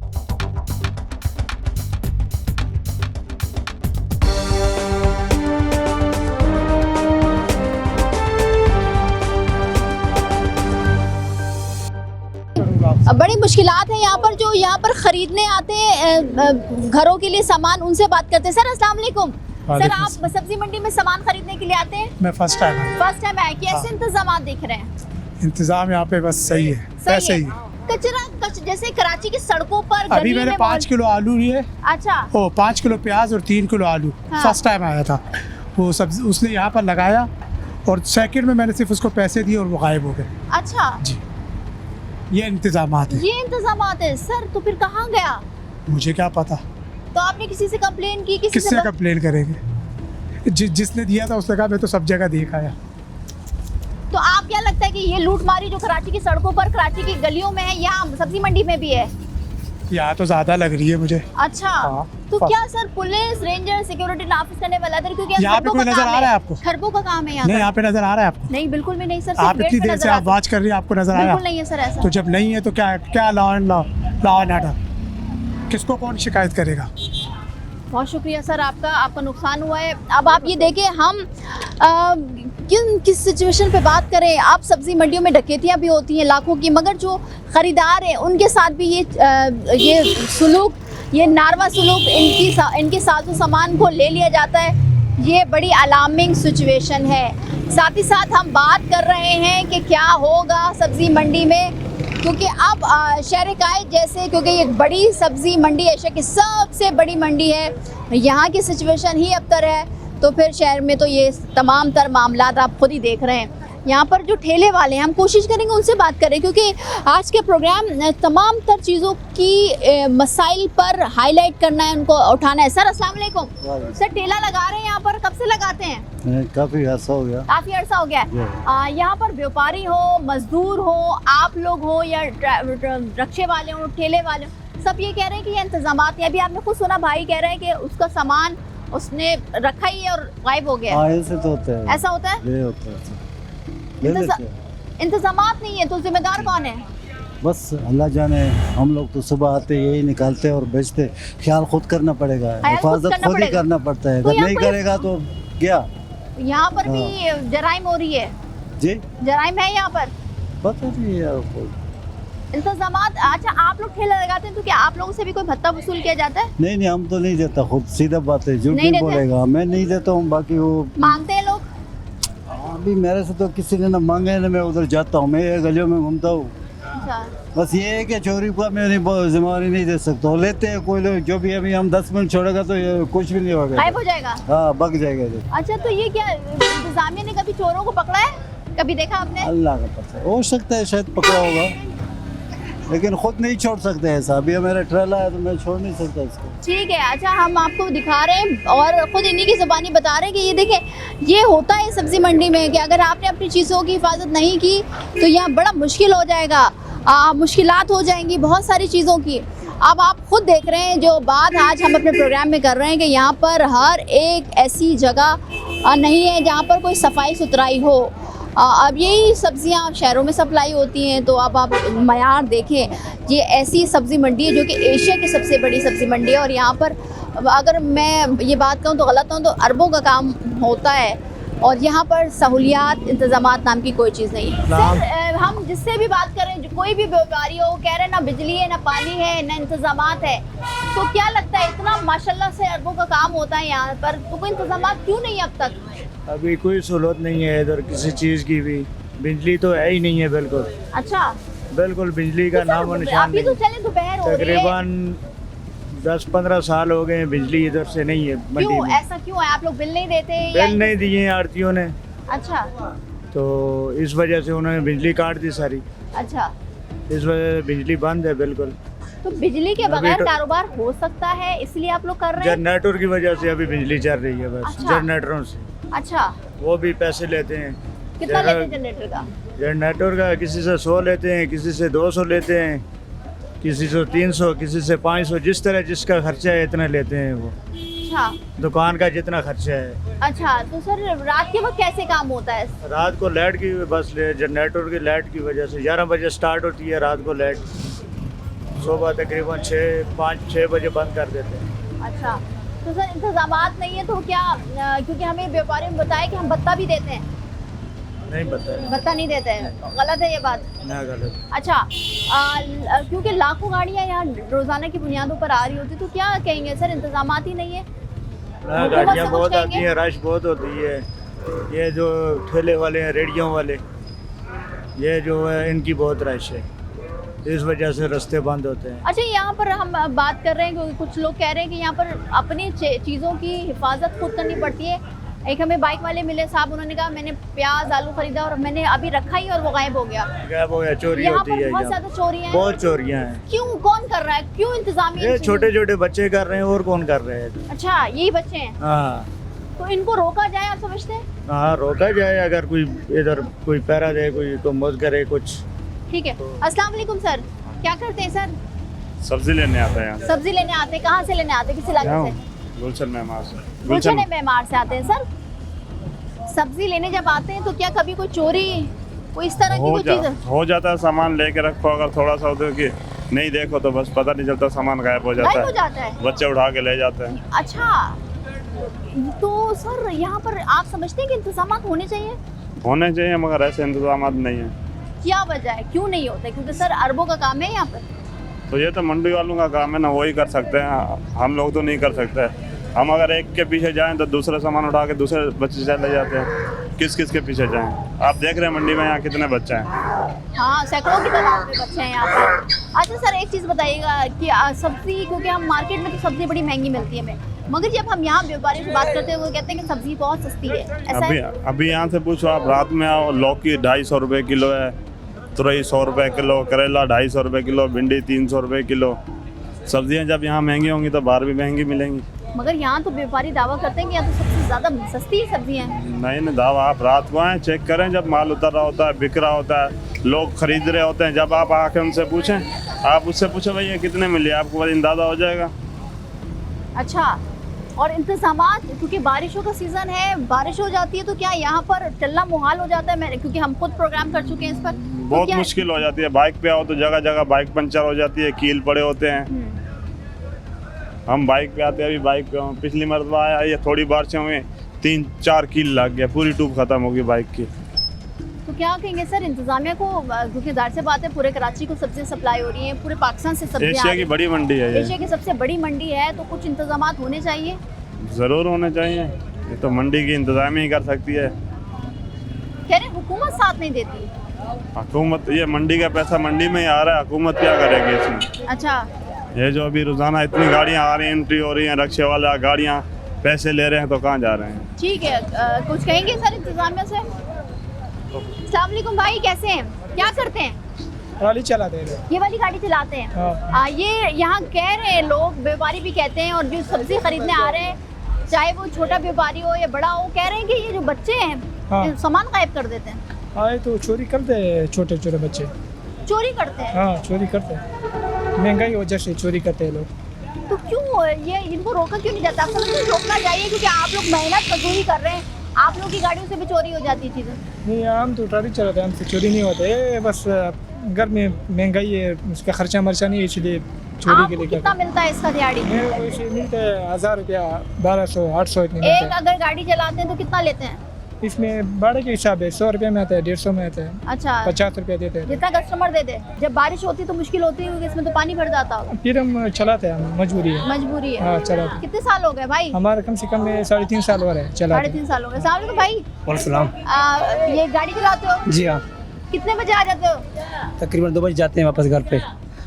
मुश्किलात हैं यहाँ पर, जो यहाँ पर ख़रीदने आते हैं घरों के लिए सामान, उनसे बात करते हैं। सर अस्सलाम वालेकुम। सर आप सब्जी मंडी में सामान खरीदने के लिए आते हैं? मैं फर्स्ट टाइम आए। कैसे इंतजाम देख रहे हैं? इंतजाम यहाँ पे बस सही है, वैसे ही कचरा जैसे कराची की सड़कों पर अभी मैंने 5 किलो आलू लिए। अच्छा। 5 किलो प्याज और 3 किलो आलू। हाँ। फर्स्ट टाइम आया था वो सब्जी, उसने यहाँ पर लगाया और सेकंड में मैंने सिर्फ उसको पैसे दिए और वो गायब हो गए। अच्छा जी, ये इंतजामात है। ये इंतजामात है सर। तो फिर कहाँ गया? मुझे क्या पता। तो आपने किसी से कंप्लेन की? किससे कंप्लेन करेंगे? जिसने दिया था उसने कहा मैं तो सब जगह देख आया। तो आप क्या लगता है कि ये लूटमारी जो कराची की सड़कों पर, कराची की गलियों में है, यहाँ सब्जी मंडी में भी है? यहाँ तो ज्यादा लग रही है मुझे। अच्छा। तो क्या सर पुलिस रेंजर सिक्योरिटी नाफिज करने वाला था? क्योंकि यहाँ पे कोई नजर आ रहा है आपको? खरबों का काम है यहाँ। नहीं, यहाँ पे नजर आ रहा है आपको? नहीं, बिल्कुल भी नहीं सर। आप इतनी देर से आप वॉच कर रही है, आपको नजर आया? बिल्कुल नहीं है सर ऐसा। तो जब नहीं है तो क्या लॉ एंड ऑर्डर, किसको कौन शिकायत करेगा? बहुत शुक्रिया सर आपका नुकसान हुआ है। अब आप ये देखें, हम किस सिचुएशन पे बात करें। आप सब्जी मंडियों में डकैतियाँ भी होती हैं लाखों की, मगर जो ख़रीदार हैं उनके साथ भी ये सुलूक, ये नारवा सुलूक, इनके साजो सामान को ले लिया जाता है। ये बड़ी अलार्मिंग सिचुएशन है। साथ ही साथ हम बात कर रहे हैं कि क्या होगा सब्जी मंडी में, क्योंकि अब शहर कायद जैसे, क्योंकि ये बड़ी सब्जी मंडी एशिया की सबसे बड़ी मंडी है, यहाँ की सिचुएशन ही अबतर है, तो फिर शहर में तो ये तमाम तर मामलात आप खुद ही देख रहे हैं। यहाँ पर जो ठेले वाले हैं, हम कोशिश करेंगे उनसे बात करें, क्योंकि आज के प्रोग्राम तमाम तर चीज़ों की मसाइल पर हाईलाइट करना है, उनको उठाना है। सर अस्सलाम वालेकुम। सर ठेला लगा रहे हैं यहाँ पर, कब से लगाते हैं? काफ़ी अर्सा हो गया। काफ़ी अर्सा हो गया है। यहाँ पर व्यापारी हो, मजदूर हो, आप लोग हो या रक्शे वाले हो, ठेले वाले हो, सब ये कह रहे हैं कि ये इंतजामात हैं। अभी आपने खुद सुना, भाई कह रहे हैं कि उसका सामान उसने रखा ही है और गायब हो गया। ऐसे तो होता है। ऐसा होता है? ये होता है। इंतजामात नहीं है तो जिम्मेदार कौन है? बस अल्लाह जाने। हम लोग तो सुबह आते यही निकालते और बेचते। ख्याल खुद करना पड़ेगा, हिफाजत खुद ही करना पड़ता है। अगर नहीं करेगा तो क्या? यहाँ पर भी जराइम हो रही है जी? जराइम है यहाँ पर? पता नहीं यार। इंतजामात। अच्छा, आप लोग ठेला लगाते हैं तो क्या आप लोगों से भी कोई भत्ता वसूल किया जाता है? नहीं, हम तो नहीं देता, खुद सीधा बात है, झूठ नहीं बोलेगा। मैं नहीं देता हूँ, बाकी वो मांगते हैं लोग। अभी मेरे से तो किसी ने ना मांगे ना मैं उधर जाता हूँ, मैं ये गलियों में घूमता हूँ। अच्छा। बस ये है कि चोरी को मैं जिम्मेवारी नहीं दे सकता। लेते हैं कोई लोग, जो भी अभी हम 10 मिनट छोड़ेगा तो ये कुछ भी नहीं होगा, गायब हो जाएगा। हाँ, बग जाएगा। अच्छा, तो ये क्या इंतजामिया ने कभी चोरों को पकड़ा है? कभी देखा आपने? अल्लाह का पता, हो सकता है शायद पकड़ा होगा, लेकिन खुद नहीं छोड़ सकते ऐसा। अभी मेरा ट्रेला है तो मैं छोड़ नहीं सकता इसको। ठीक है। अच्छा, हम आपको दिखा रहे हैं और खुद इन्हीं की ज़बानी बता रहे हैं कि ये देखें, ये होता है सब्ज़ी मंडी में कि अगर आपने अपनी चीज़ों की हिफाजत नहीं की तो यहाँ बड़ा मुश्किल हो जाएगा, मुश्किलात हो जाएंगी बहुत सारी चीज़ों की। अब आप खुद देख रहे हैं, जो बात आज हम अपने प्रोग्राम में कर रहे हैं कि यहाँ पर हर एक ऐसी जगह नहीं है जहाँ पर कोई सफाई सुथराई हो। अब यही सब्जियां शहरों में सप्लाई होती हैं, तो अब आप मयार देखें, ये ऐसी सब्ज़ी मंडी है जो कि एशिया की सबसे बड़ी सब्ज़ी मंडी है। और यहाँ पर अगर मैं ये बात कहूँ तो गलत हूँ तो अरबों का काम होता है, और यहाँ पर सहूलियात, इंतजामात नाम की कोई चीज़ नहीं है। सर, हम जिससे भी बात करें, जो कोई भी व्यापारी हो, कह रहे हैं ना बिजली है, ना पानी है, ना इंतजामात है, तो क्या लगता है इतना माशाल्लाह से अरबों का काम होता है यहाँ पर, तो कोई इंतजामात क्यों नहीं है अब तक? अभी कोई सहूलत नहीं है इधर किसी चीज़ की भी। बिजली तो है ही नहीं है बिल्कुल। अच्छा। बिल्कुल बिजली का नाम और निशान नहीं। तो चले दोपहर हो रही है। तकरीबन 10-15 साल हो गए बिजली इधर से नहीं है मंडी क्यों? में। ऐसा क्यों है? आप लोग बिल नहीं देते? बिल नहीं दिए हैं आड़तियों ने। अच्छा। तो इस वजह से उन्होंने बिजली काट दी सारी। अच्छा। इस वजह से बिजली बंद है बिल्कुल। तो बिजली के बगैर कारोबार हो सकता है, इसलिए आप लोग कर रहे हैं? जनरेटर की वजह से अभी बिजली चल रही है बस। अच्छा। जनरेटरों से। अच्छा। वो भी पैसे लेते हैं। कितना लेते हैं जनरेटर का? जनरेटर का किसी से 100 लेते हैं, किसी से 200 लेते हैं, किसी से 300, किसी से 500, जिस तरह जिसका खर्चा है इतना लेते हैं वो। अच्छा। दुकान का जितना खर्चा है। अच्छा, तो सर रात के वक्त कैसे काम होता है? रात को लाइट की बस जनरेटर की लाइट की वजह से 11 बजे स्टार्ट होती है रात को लाइट, सुबह तकरीबन 5-6 बजे बंद कर देते हैं। अच्छा, तो सर इंतजामात नहीं है तो क्या? क्योंकि हमें व्यापारी ने बताया कि हम भत्ता भी देते हैं। नहीं भत्ता नहीं देते हैं, गलत है ये बात? ना गलत। अच्छा, क्योंकि लाखों गाड़ियाँ यहाँ रोजाना की बुनियादों पर आ रही होती, तो क्या कहेंगे सर, इंतजामात ही नहीं है? ना, गाड़ियाँ बहुत आती हैं, रश बहुत होती है। ये जो ठेले वाले हैं, रेडियों वाले, ये जो है इनकी बहुत रश है, इस वजह से रास्ते बंद होते हैं। अच्छा, यहाँ पर हम बात कर रहे हैं क्योंकि कुछ लोग कह रहे हैं कि यहाँ पर अपनी चीज़ों की हिफाजत खुद करनी पड़ती है। एक हमें बाइक वाले मिले साहब, उन्होंने कहा मैंने प्याज आलू खरीदा और मैंने अभी रखा ही और वो गायब हो गया। चोरी यहाँ होती पर है, बहुत ज्यादा चोरियाँ हैं। बहुत चोरियाँ हैं। क्यों, कौन कर रहा है, क्यों इंतजामिया? ये छोटे छोटे बच्चे कर रहे हैं, और कौन कर रहे हैं? अच्छा, यही बच्चे हैं। हाँ, तो इनको रोका जाए, आप समझते हैं? हाँ, रोका जाए, अगर कोई इधर कोई पहरा दे, कोई तो मदद करे कुछ। ठीक है। अस्सलाम वालेकुम सर, क्या करते हैं सर? सब्जी लेने आते हैं। सब्जी लेने आते हैं, कहाँ से लेने आते हैं, किस इलाके से? गुलशन मेहमान से। गुलशन मेहमान से आते हैं सर। सब्जी लेने जब आते हैं तो क्या कभी कोई चोरी, कोई इस तरह की कोई चीज? हो जाता है, सामान लेके रखो, अगर थोड़ा सा उधर की नहीं देखो तो बस पता नहीं चलता, सामान गायब हो जाता है, बच्चे उठा के ले जाते हैं। अच्छा, तो सर यहाँ पर आप समझते हैं कि इंतजामात होने चाहिए, मगर ऐसे इंतजाम नहीं है। क्या वजह है, क्यों नहीं होते? क्योंकि सर अरबों का काम है यहाँ पर। तो ये तो मंडी वालों का काम है ना, वही कर सकते हैं, हम लोग तो नहीं कर सकते। हम अगर एक के पीछे जाएं तो दूसरा सामान उठा के दूसरे बच्चे चले जाते हैं, किस किस के पीछे जाएं? आप देख रहे हैं मंडी में यहाँ कितने बच्चे हैं। हाँ, सैकड़ों की तादाद में बच्चे हैं यहाँ पर। अच्छा सर, एक चीज़ बताइएगा कि सब्जी, क्योंकि हम मार्केट में तो सब्जी बड़ी महंगी मिलती है हमें, मगर जब हम यहाँ व्यापारी से बात करते हैं वो कहते हैं कि सब्जी बहुत सस्ती है, ऐसा है? अभी यहाँ से पूछो आप, रात में आओ, लौकी 250 रुपये किलो है, तुरई 100 रुपये किलो, करेला 250 रुपये किलो, भिंडी 300 रुपये किलो। सब्जियाँ जब यहाँ महंगी होंगी तो बाहर भी महंगी मिलेंगी। मगर यहाँ तो व्यापारी दावा करते हैं कि यहाँ तो सबसे ज़्यादा सस्ती सब्जियाँ हैं। नहीं दावा, आप रात को आए, चेक करें, जब माल उतर रहा होता है, बिक रहा होता है, लोग खरीद रहे होते हैं, जब आप आके उनसे पूछें, आप उससे पूछो भैया कितने मिले, आपको बस अंदाजा हो जाएगा। अच्छा, और इंतजामात, क्योंकि बारिशों का सीज़न है, बारिश हो जाती है तो क्या यहाँ पर चलना मुहाल हो जाता है? मैंने, क्योंकि हम खुद प्रोग्राम कर चुके हैं इस पर, बहुत मुश्किल हो जाती है। बाइक पे आओ तो जगह जगह बाइक पंचर हो जाती है, कील पड़े होते हैं। हम बाइक पे आते हैं, अभी बाइक पे पिछली मरतबा आया, ये थोड़ी बारिशें हुई, 3-4 कील लग गया, पूरी ट्यूब खत्म होगी बाइक की। तो क्या कहेंगे सर इंतजामिया को, क्योंकि जाहिर सी बात है पूरे कराची को सब्जी सप्लाई हो रही है, पूरे पाकिस्तान से सब्जी एशिया की बड़ी मंडी है, एशिया की सबसे बड़ी मंडी है, तो कुछ इंतजामात होने चाहिए। जरूर होने चाहिए, ये तो मंडी की इंतजाम ही कर सकती है। कह रहे हुकूमत साथ नहीं देती। हुकूमत, ये मंडी का पैसा मंडी में ही आ रहा है, हुकूमत क्या करेगी इसमें? अच्छा, ये जो अभी रोजाना इतनी गाड़ियाँ आ रही हैं, एंट्री हो रही हैं, रिक्शे वाला गाड़ियाँ पैसे ले रहे हैं, तो कहाँ जा रहे हैं? ठीक है, कुछ कहेंगे सर इंतजामिया से? अस्सलाम वालेकुम भाई, कैसे हैं, क्या करते हैं? ट्रॉली चलाते हैं। ये वाली गाड़ी चलाते हैं। ये यहाँ कह रहे हैं लोग, व्यापारी भी कहते हैं, और जो सब्जी खरीदने आ रहे हैं, चाहे वो छोटा व्यापारी हो या बड़ा हो, कह रहे हैं कि ये जो बच्चे हैं सामान गायब कर देते हैं। हाँ, तो चोरी करते हैं, छोटे छोटे बच्चे चोरी करते हैं। हाँ, चोरी करते हैं, महंगाई वजह से चोरी करते हैं लोग। तो क्यों ये इनको रोका क्यों नहीं जाता? आप समझते हैं रोकना चाहिए, क्योंकि आप लोग मेहनत मजदूरी कर रहे हैं, आप लोग की गाड़ियों से भी चोरी हो जाती है चीज़ें। नहीं, हम तो ट्रॉली चलाते हैं, हमसे चोरी नहीं होते, बस घर में महंगाई है, उसका खर्चा मर्चा नहीं है, इसलिए चोरी के लिए। कितना मिलता है इसका दिहाड़ी? मिलता है 1000 रुपया, 1200, 800 इतने। एक अगर गाड़ी चलाते हैं तो कितना लेते हैं? इसमें भाड़े के हिसाब है, 100 रुपये में आता है, 150 में आता है। अच्छा, 50 रुपये देते हैं, जितना कस्टमर दे दे। जब बारिश होती है तो मुश्किल होती है, क्योंकि इसमें तो पानी भर जाता होगा। फिर हम चलाते हैं, मजबूरी है। मजबूरी है। हाँ, चलाते। कितने साल हो गए भाई? हमारा कम से कम 3.5 साल हो रहे हैं चला। 3.5 साल हो गए। अस्सलाम वालेकुम भाई। वालेकुम। ये गाड़ी चलाते हो? जी हाँ। कितने बजे आ जाते हो? तकरीबन 2 बजे जाते हैं वापस घर पे,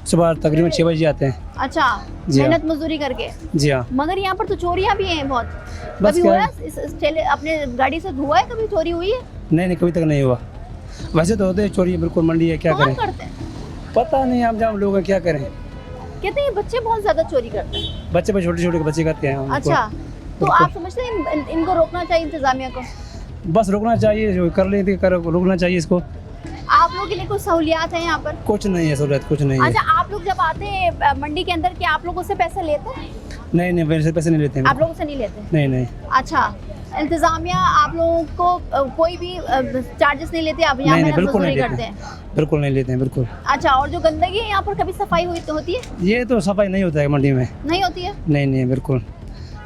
सुबह तकरीबन 6 बजे आते हैं। अच्छा, मेहनत मजदूरी करके। जी हाँ। मगर यहाँ पर तो चोरियाँ भी हैं बहुत। बस कभी हुआ है अपने गाड़ी से हुआ है, कभी चोरी हुई है? नहीं, कभी तक नहीं हुआ। वैसे तो होते हैं चोरी, बिल्कुल मंडी है, क्या करें? करते हैं? पता नहीं, हम जब लोग क्या करें। कहते हैं बच्चे बहुत ज्यादा चोरी करते हैं। बच्चे पर छोटे छोटे बच्चे करते हैं। अच्छा, तो आप समझते हैं इनको रोकना चाहिए इंतजामिया को? बस रोकना चाहिए, जो कर लेते रोकना चाहिए इसको। आप लोगों के लिए कुछ सहूलियात है यहाँ पर? कुछ नहीं है सहूलियत, कुछ नहीं है। अच्छा, आप लोग जब आते हैं मंडी के अंदर, क्या आप लोगों से पैसे लेते हैं? नहीं, वैसे पैसे नहीं लेते हैं। आप लोगों से नहीं लेते? नहीं। अच्छा, इंतजामिया आप लोगों को कोई भी चार्जेस नहीं लेते? आप यहाँ बिल्कुल नहीं करते हैं? बिल्कुल नहीं लेते हैं, बिल्कुल। अच्छा, और जो गंदगी है यहाँ पर, कभी सफाई होती है? ये तो सफाई नहीं होता है मंडी में। नहीं होती है? नहीं, बिल्कुल।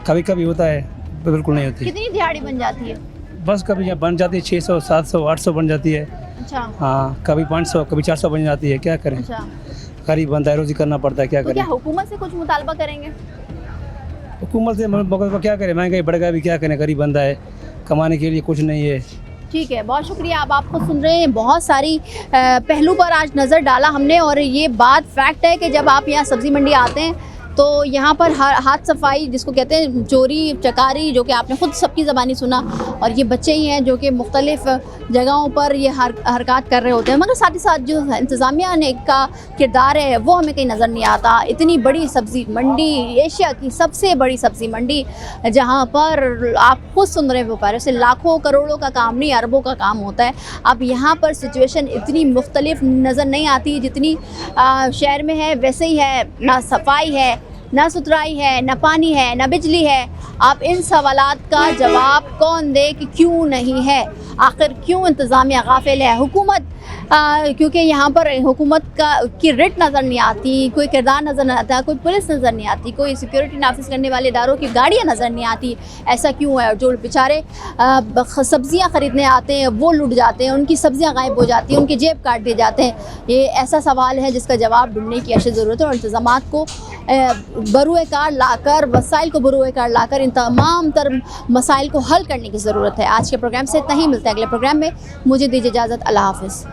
कभी कभी होता है, बिल्कुल नहीं होती। कितनी दिहाड़ी बन जाती है? बस कभी यहाँ बन जाती है 600, 700, 800 बन जाती है। अच्छा। हाँ, कभी 500, कभी 400 बन जाती है। क्या करें, अच्छा। गरीब बंदा है, रोजी करना पड़ता है। क्या तो करें, क्या हुकूमत से कुछ मुतालबा करेंगे? हुकूमत से क्या करें, महंगाई बढ़ गया, भी क्या करें, गरीब बंदा है, कमाने के लिए कुछ नहीं है। ठीक है, बहुत शुक्रिया। आप खुद सुन रहे हैं, बहुत सारी पहलू पर आज नज़र डाला हमने, और ये बात फैक्ट है कि जब आप यहाँ सब्ज़ी मंडी आते हैं तो यहाँ पर हाथ सफाई जिसको कहते हैं, चोरी चकारी, जो कि आपने ख़ुद सबकी ज़बानी सुना, और ये बच्चे ही हैं जो कि मुख्तलिफ़ जगहों पर ये हरकत कर रहे होते हैं, मगर साथ ही साथ जो इंतज़ामिया ने का किरदार है वो हमें कहीं नज़र नहीं आता। इतनी बड़ी सब्ज़ी मंडी, एशिया की सबसे बड़ी सब्ज़ी मंडी, जहाँ पर आप खुद सुन रहे हैं व्यापारियों से लाखों करोड़ों का काम नहीं, अरबों का काम होता है। अब यहाँ पर सिचुएशन इतनी मुख्तलिफ नज़र नहीं आती जितनी शहर में है, वैसे ही है। ना सफाई है, ना सुथराई है, ना पानी है, ना बिजली है। आप इन सवालात का जवाब कौन दे कि क्यों नहीं है, आखिर क्यों इंतज़ामिया गाफिल है, हुकूमत क्योंकि यहाँ पर हुकूमत की रिट नज़र नहीं आती, कोई किरदार नज़र नहीं आता, कोई पुलिस नज़र नहीं आती, कोई सिक्योरिटी नाफिज करने वाले इदारों की गाड़ियाँ नज़र नहीं आती। ऐसा क्यों है? और जो बेचारे सब्ज़ियाँ ख़रीदने आते हैं वो लुट जाते हैं, उनकी सब्ज़ियाँ गायब हो जाती हैं, उनके जेब काट दिए जाते हैं। ये ऐसा सवाल है जिसका जवाब ढूंढने की अशद ज़रूरत है, और इंतज़ामात को बरूए कार लाकर, वसाइल को बरूए कार लाकर इन तमाम तर मसाइल को हल करने की ज़रूरत है। आज के प्रोग्राम से इतना ही, मिलते हैं अगले प्रोग्राम में। मुझे दीजिए इजाज़त, अल्लाह हाफ़िज़।